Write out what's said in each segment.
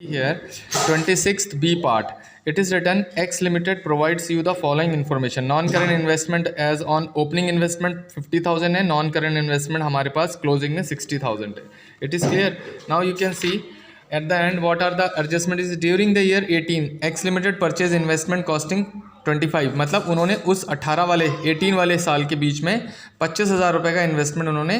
Here, 26th B part. It is written X Limited provides you the following information. Non-current investment as on opening investment 50,000 है, non-current investment हमारे पास closing में 60,000 है. It is clear. Now you can see at the end what are the adjustment is during the year 18. X Limited purchase investment costing 25. मतलब उन्होंने उस 18 वाले 18 वाले साल के बीच में 25,000 रुपये का इन्वेस्टमेंट उन्होंने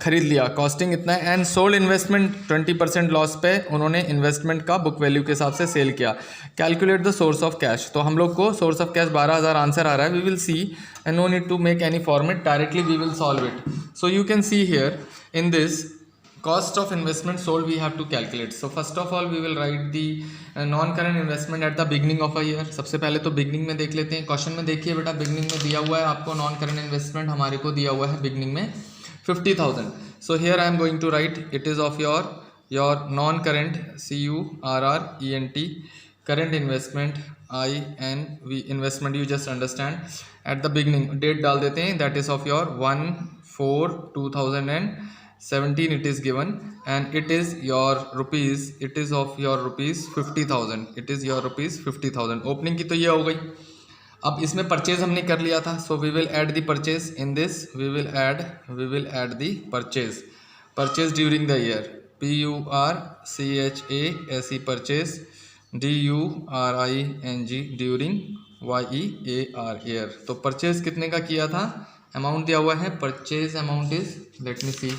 खरीद लिया. कॉस्टिंग इतना है. एंड सोल्ड इन्वेस्टमेंट 20% लॉस पे उन्होंने इन्वेस्टमेंट का बुक वैल्यू के हिसाब से सेल किया. Calculate the source of cash. तो हम लोग को सोर्स ऑफ कैश 12,000 आंसर आ रहा है. We will see and no need to make any format, directly we will solve it. So you can see here in this cost of investment sold we have to calculate. So first of all we will write the non current investment at the beginning of a year. सबसे पहले तो beginning में देख लेते हैं. Question में देखिए बेटा, beginning में दिया हुआ है आपको non current investment, हमारे को दिया हुआ है beginning में 50,000. So here I am going to write it is of your non current CURRENT current investment INV investment, you just understand. At the beginning date डाल देते हैं, that is of your 1/4/2017 it is given, and it is your rupees, it is of your rupees 50,000. it is your rupees 50,000. Opening की तो ये हो गई. अब इसमें परचेज हमने कर लिया था, so we will add the purchase in this. We will add the purchase during the year. PURCHASE purchase, DURING during, YEAR year. तो परचेज कितने का किया था, अमाउंट दिया हुआ है. Purchase amount is, let me see,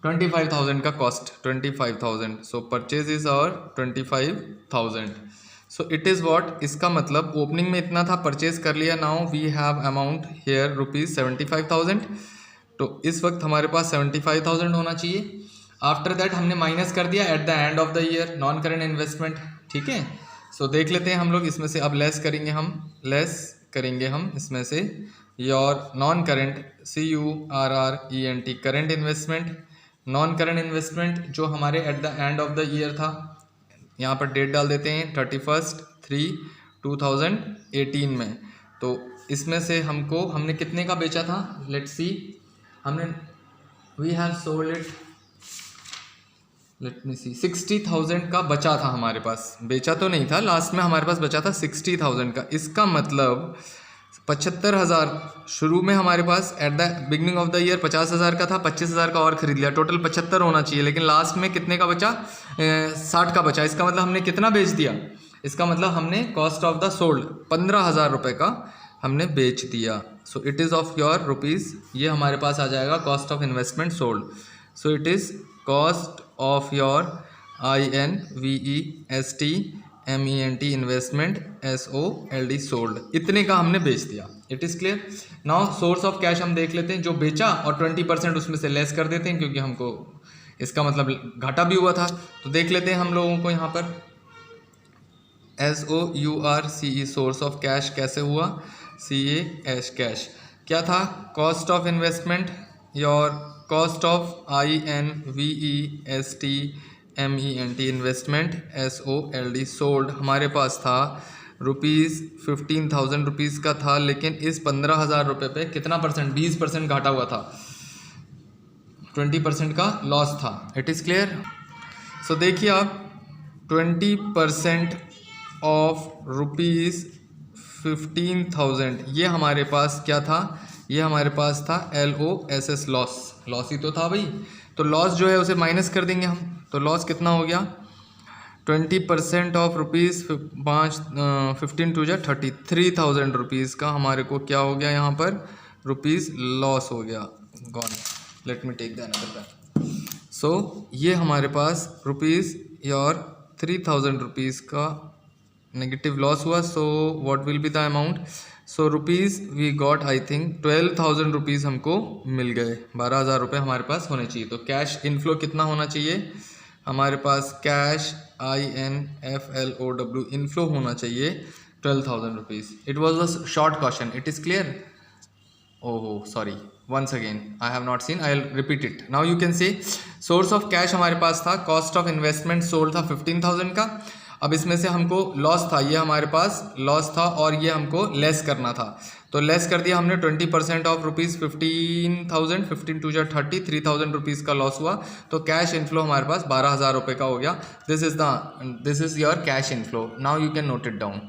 25,000 का कॉस्ट 25,000. सो परचेज इज और 25,000. सो इट इज़ वॉट, इसका मतलब ओपनिंग में इतना था, परचेज कर लिया. Now we have amount here rupees 75,000. तो इस वक्त हमारे पास 75,000 होना चाहिए. आफ्टर दैट हमने माइनस कर दिया at the end of the year non current investment. ठीक है, सो देख लेते हैं हम लोग इसमें से. अब लेस करेंगे हम इसमें से your non current CURRENT current investment. Non current investment जो हमारे at the end of the year था, यहाँ पर डेट डाल देते हैं 31/3/2018 में. तो इसमें से हमने कितने का बेचा था, let's see. We have sold it, let me see, 60,000 का बचा था हमारे पास. बेचा तो नहीं था, लास्ट में हमारे पास बचा था 60,000 का. इसका मतलब 75,000 शुरू में हमारे पास at the beginning of the year 50,000 का था. 25,000 का और खरीद लिया, टोटल 75 होना चाहिए. लेकिन लास्ट में कितने का बचा, 60 का बचा. इसका मतलब हमने कितना बेच दिया, इसका मतलब हमने कॉस्ट ऑफ द सोल्ड 15,000 रुपये का हमने बेच दिया. So it is of your rupees, ये हमारे पास आ जाएगा cost of investment sold. So it is cost of your INVESTMENT investment SOLD sold. इतने का हमने बेच दिया. It is clear. Now source of cash हम देख लेते हैं. जो बेचा और 20% उसमें से लेस कर देते हैं, क्योंकि हमको इसका मतलब घाटा भी हुआ था. तो देख लेते हैं हम लोगों को यहाँ पर SOURCE सोर्स ऑफ कैश कैसे हुआ. CAS कैश क्या था, cost of investment, your cost of INVESTMENT investment SOLD sold हमारे पास था रुपीज़ 15,000 रुपीज़ का था. लेकिन इस 15,000 रुपये पे कितना परसेंट, 20% घाटा हुआ था, 20% का लॉस था. It is clear. सो देखिए आप, 20% ऑफ रुपीज़ 15,000 ये हमारे पास क्या था, ये हमारे पास था LOSS लॉस ही तो था भाई. तो लॉस जो है उसे माइनस कर देंगे हम. तो लॉस कितना हो गया, 20% ऑफ रुपीज़ 15 × 33,000 रुपीज़ का हमारे को क्या हो गया, यहाँ पर रुपीज़ लॉस हो गया, gone. Let me take the another back. So ये हमारे पास रुपीज़ योर 3,000 रुपीज़ का नेगेटिव लॉस हुआ. So what will be the amount. So rupees we got, I think 12,000 rupees हमको मिल गए. 12,000 रुपये हमारे पास होने चाहिए. तो कैश इनफ्लो कितना होना चाहिए हमारे पास, कैश INFLOW इनफ्लो होना चाहिए 12,000 rupees. It was a short question. It is clear. ओहो sorry, once again I have not seen, I will repeat it. Now you can say source of cash हमारे पास था, कॉस्ट ऑफ इन्वेस्टमेंट सोल्ड था 15,000 का. अब इसमें से हमको लॉस था, ये हमारे पास लॉस था और ये हमको लेस करना था, तो लेस कर दिया हमने 20% ऑफ रुपीज़ 15,000, 15 टू जा 30, 3,000 रुपीज़ का लॉस हुआ, तो कैश इनफ्लो हमारे पास 12,000 रुपये का हो गया। This is your cash inflow. Now you can note it down.